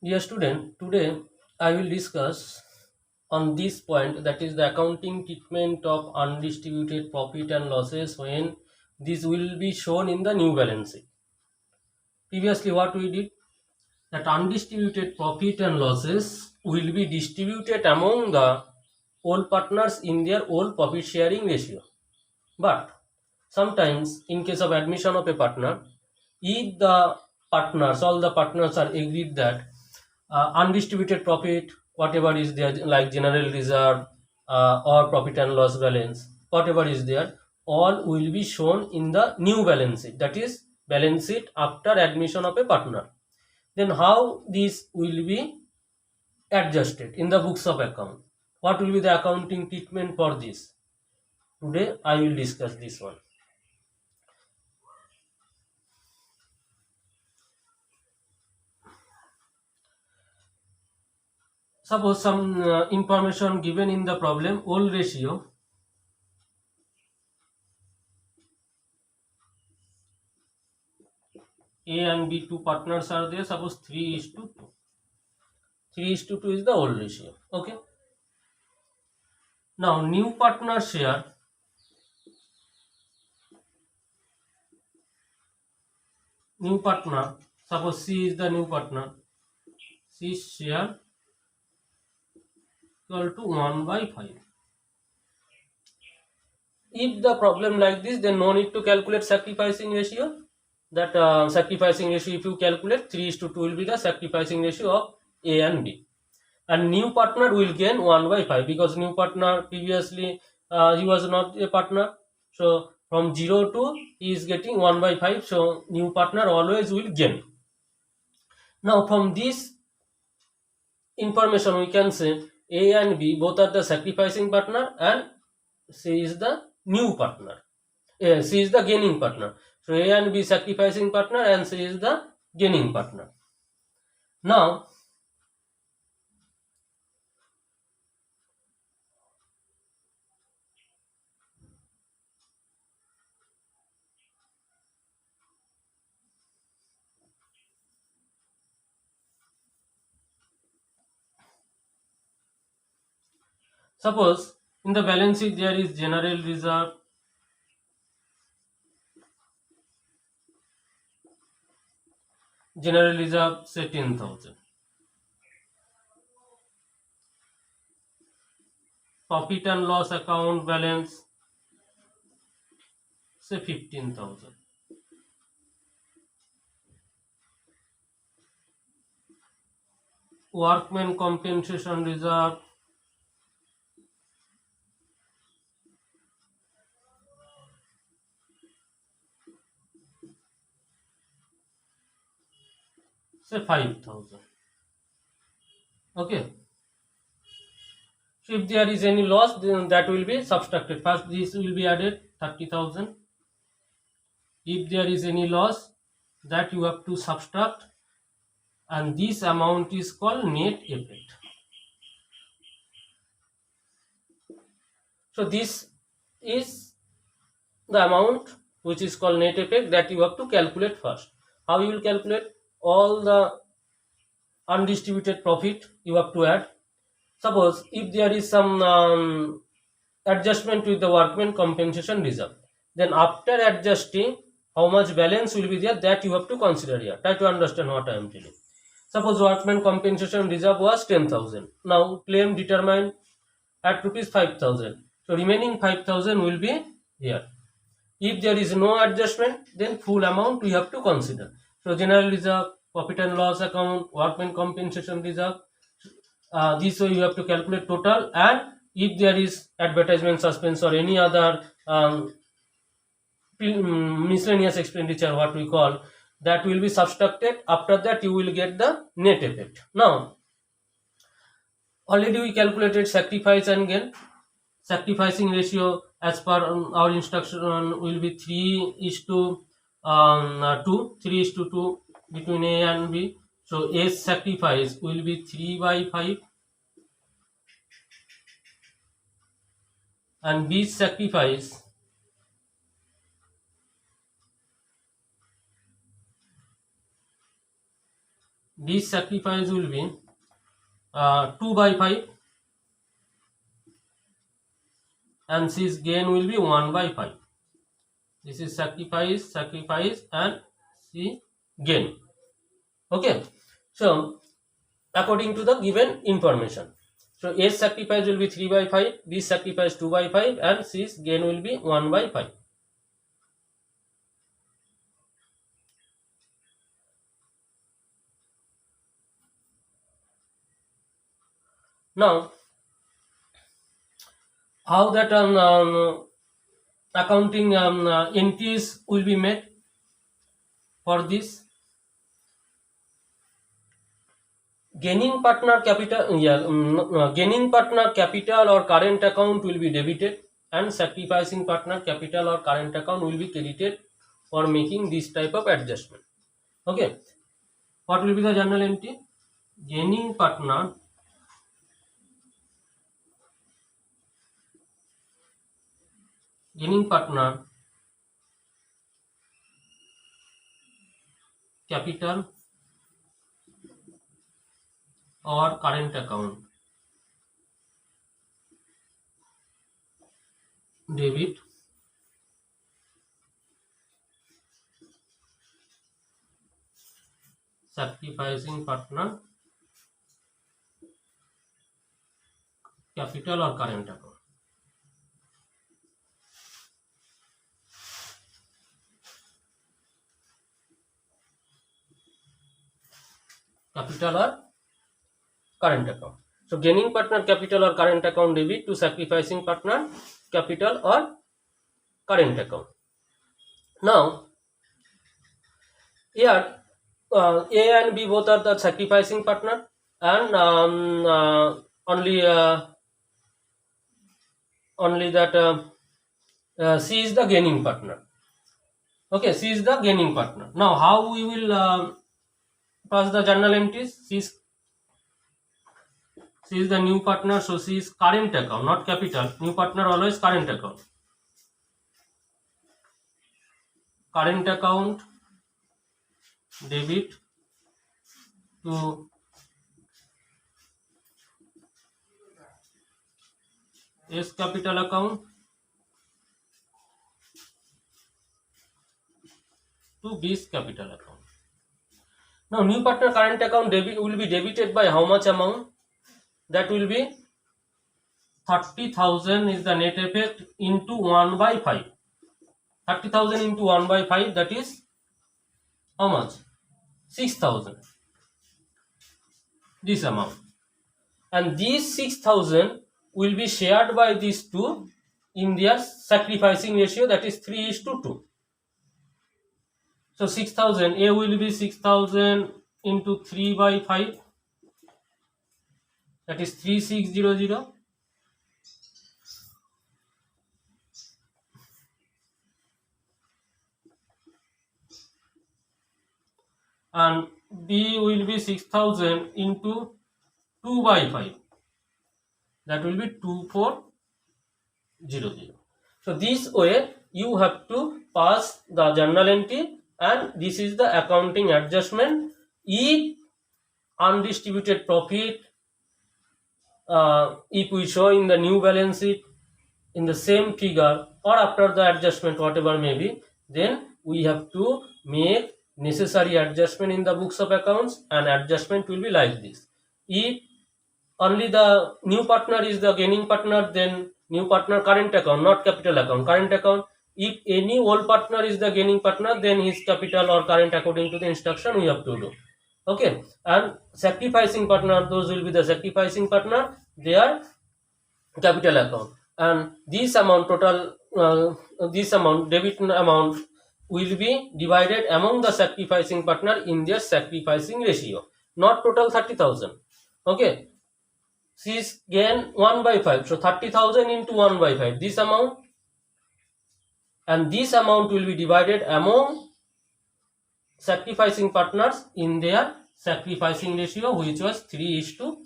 Dear student, today I will discuss on this point, that is the accounting treatment of undistributed profit and losses when this will be shown in the new balance sheet. Previously what we did, that undistributed profit and losses will be distributed among the all partners in their all profit sharing ratio. But sometimes in case of admission of a partner, if the partners, all the partners are agreed that undistributed profit, whatever is there, like general reserve or profit and loss balance, whatever is there, all will be shown in the new balance sheet, that is balance sheet after admission of a partner. Then how this will be adjusted in the books of account? What will be the accounting treatment for this? Today I will discuss this one. Suppose some information given in the problem, all ratio A and B, two partners are there. Suppose 3 is to 2. 3 is to 2 is the old ratio. Okay. Now new partner share. New partner. Suppose C is the new partner. C share equal to 1 by 5. If the problem like this, then no need to calculate sacrificing ratio. That sacrificing ratio, if you calculate, 3 is to 2 will be the sacrificing ratio of A and B. And new partner will gain 1 by 5 because new partner previously he was not a partner. So from 0 to he is getting 1 by 5. So new partner always will gain. Now from this information we can say A and B both are the sacrificing partner and C is the new partner. C is the gaining partner. So A and B sacrificing partner and C is the gaining partner. Now suppose in the balance sheet there is general reserve, say 10,000. Profit and loss account balance, say 15,000. Workman compensation reserve, say 5,000. Okay. So if there is any loss, then that will be subtracted. First this will be added, 30,000. If there is any loss, that you have to subtract, and this amount is called net effect. So this is the amount which is called net effect that you have to calculate first. How you will calculate? All the undistributed profit you have to add. Suppose if there is some adjustment with the workman compensation reserve, then after adjusting how much balance will be there, that you have to consider here. Try to understand what I am telling. Suppose workman compensation reserve was 10,000. Now claim determined at rupees 5,000. So remaining 5,000 will be here. If there is no adjustment, then full amount we have to consider. So general reserve, profit and loss account, workman compensation reserve. This way you have to calculate total, and if there is advertisement suspense or any other miscellaneous expenditure, what we call, that will be subtracted. After that you will get the net effect. Now already we calculated sacrifice and gain. Sacrificing ratio as per our instruction will be 3 is to 2. 3 is to 2 between A and B. So A's sacrifice will be 3 by 5 and B's sacrifice this sacrifice will be 2/5 and C's gain will be 1/5. This is sacrifice and C gain. Okay, so according to the given information, so A's sacrifice will be 3/5, B's sacrifice 2/5 and C's gain will be 1/5. Now how that accounting entries will be made for this? Gaining partner capital, gaining partner capital or current account will be debited and sacrificing partner capital or current account will be credited for making this type of adjustment. Okay, what will be the journal entry? Gaining partner capital or current account debit sacrificing partner capital or current account. Capital or current account. So gaining partner capital or current account debit to sacrificing partner capital or current account. Now here A and B both are the sacrificing partner and only that C is the gaining partner. Okay, C is the gaining partner. Now how we will pass the journal entries? C is the new partner, so C is current account, not capital. New partner always current account. Current account debit to S capital account to B's capital account. Now new partner current account debit will be debited by how much amount? That will be 30,000 is the net effect into 1/5. 30,000 into 1/5, that is how much? 6,000. This amount, and these 6,000 will be shared by these two in their sacrificing ratio, that is 3:2. So 6,000, A will be 6,000 into 3/5, that is 3,600. And B will be 6,000 into 2/5, that will be 2,400. So this way you have to pass the journal entry, and this is the accounting adjustment. If undistributed profit, if we show in the new balance sheet in the same figure or after the adjustment whatever may be, then we have to make necessary adjustment in the books of accounts, and adjustment will be like this. If only the new partner is the gaining partner, then new partner current account, not capital account, current account. If any old partner is the gaining partner, then his capital or current according to the instruction we have to do. Okay, and sacrificing partner, those will be the sacrificing partner, their capital account, and this amount total, this amount debit amount will be divided among the sacrificing partner in their sacrificing ratio, not total 30,000. Okay, C's gain 1/5, so 30,000 into 1/5, this amount, and this amount will be divided among sacrificing partners in their sacrificing ratio, which was 3:2.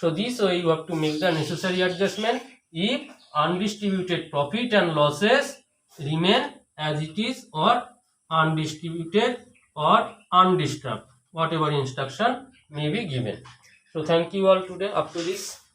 So this way you have to make the necessary adjustment if undistributed profit and losses remain as it is or undistributed or undisturbed. whatever instruction may be given. So thank you all today up to this.